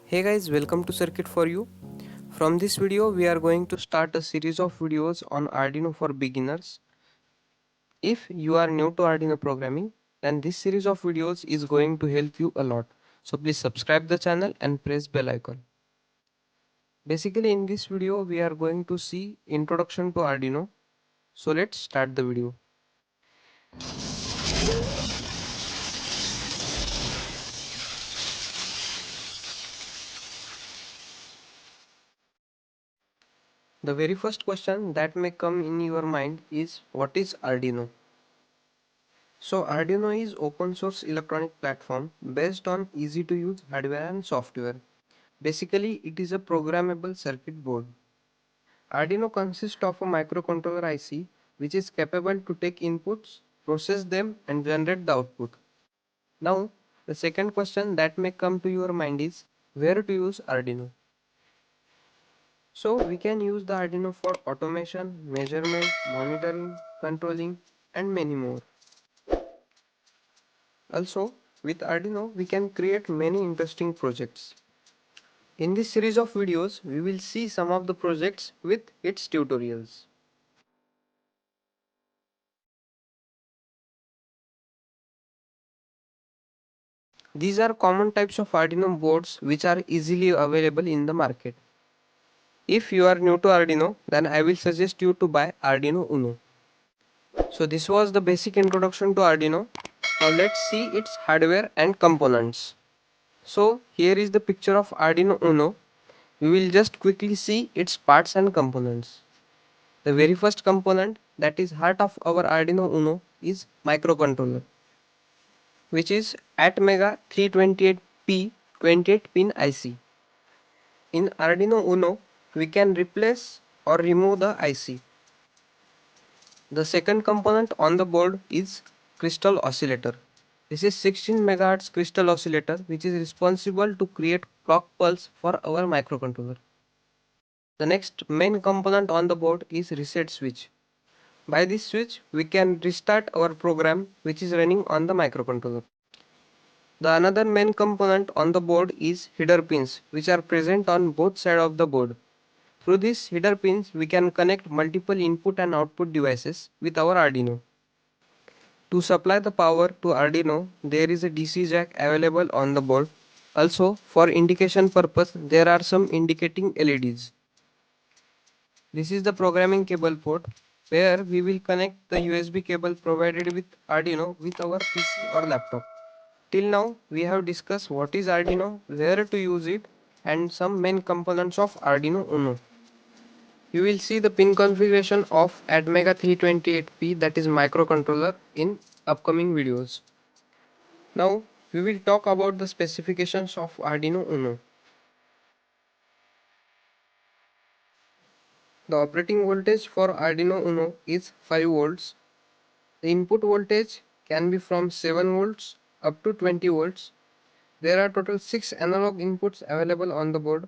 Hey guys, welcome to Circuit for You. From this video, we are going to start a series of videos on Arduino for beginners. If you are new to Arduino programming, then this series of videos is going to help you a lot. So please subscribe the channel and press bell icon. Basically in this video, we are going to see introduction to Arduino. So let's start the video. The very first question that may come in your mind is what is Arduino? So Arduino is open source electronic platform based on easy to use hardware and software. Basically, it is a programmable circuit board. Arduino consists of a microcontroller IC which is capable to take inputs, process them and generate the output. Now, the second question that may come to your mind is where to use Arduino. So we can use the Arduino for automation, measurement, monitoring, controlling and many more. Also, with Arduino we can create many interesting projects. In this series of videos, we will see some of the projects with its tutorials. These are common types of Arduino boards which are easily available in the market. If you are new to Arduino, then I will suggest you to buy Arduino Uno. So this was the basic introduction to Arduino. Now let's see its hardware and components. So here is the picture of Arduino Uno. We will just quickly see its parts and components. The very first component that is heart of our Arduino Uno is microcontroller, which is Atmega 328P 28 pin IC. In Arduino Uno, we can replace or remove the IC. The second component on the board is crystal oscillator. This is 16 MHz crystal oscillator which is responsible to create clock pulse for our microcontroller. The next main component on the board is reset switch. By this switch, we can restart our program which is running on the microcontroller. The another main component on the board is header pins which are present on both sides of the board. Through these header pins, we can connect multiple input and output devices with our Arduino. To supply the power to Arduino, there is a DC jack available on the board. Also, for indication purpose, there are some indicating LEDs. This is the programming cable port where we will connect the USB cable provided with Arduino with our PC or laptop. Till now, we have discussed what is Arduino, where to use it, and some main components of Arduino Uno. You will see the pin configuration of Atmega 328P, that is microcontroller, in upcoming videos. Now, we will talk about the specifications of Arduino Uno. The operating voltage for Arduino Uno is 5 volts. The input voltage can be from 7 volts up to 20 volts. There are total 6 analog inputs available on the board.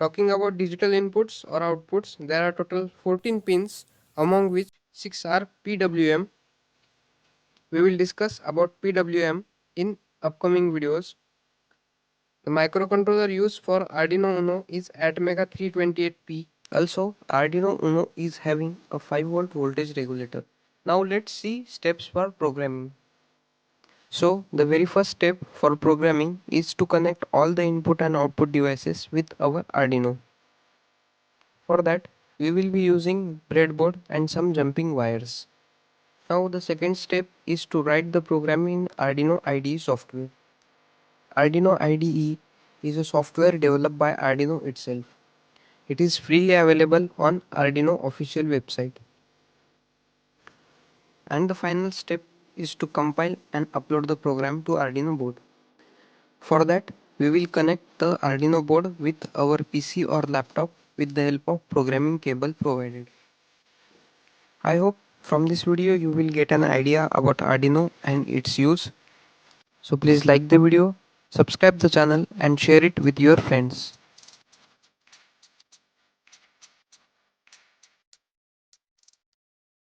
Talking about digital inputs or outputs, there are total 14 pins, among which 6 are PWM. We will discuss about PWM in upcoming videos. The microcontroller used for Arduino Uno is Atmega 328P. Also, Arduino Uno is having a 5 volt voltage regulator. Now let's see steps for programming. So, the very first step for programming is to connect all the input and output devices with our Arduino. For that, we will be using breadboard and some jumping wires. Now the second step is to write the program in Arduino IDE software. Arduino IDE is a software developed by Arduino itself. It is freely available on Arduino official website. And the final step is to compile and upload the program to Arduino board. For that, we will connect the Arduino board with our PC or laptop with the help of programming cable provided. I hope from this video you will get an idea about Arduino and its use. So please like the video, subscribe the channel and share it with your friends.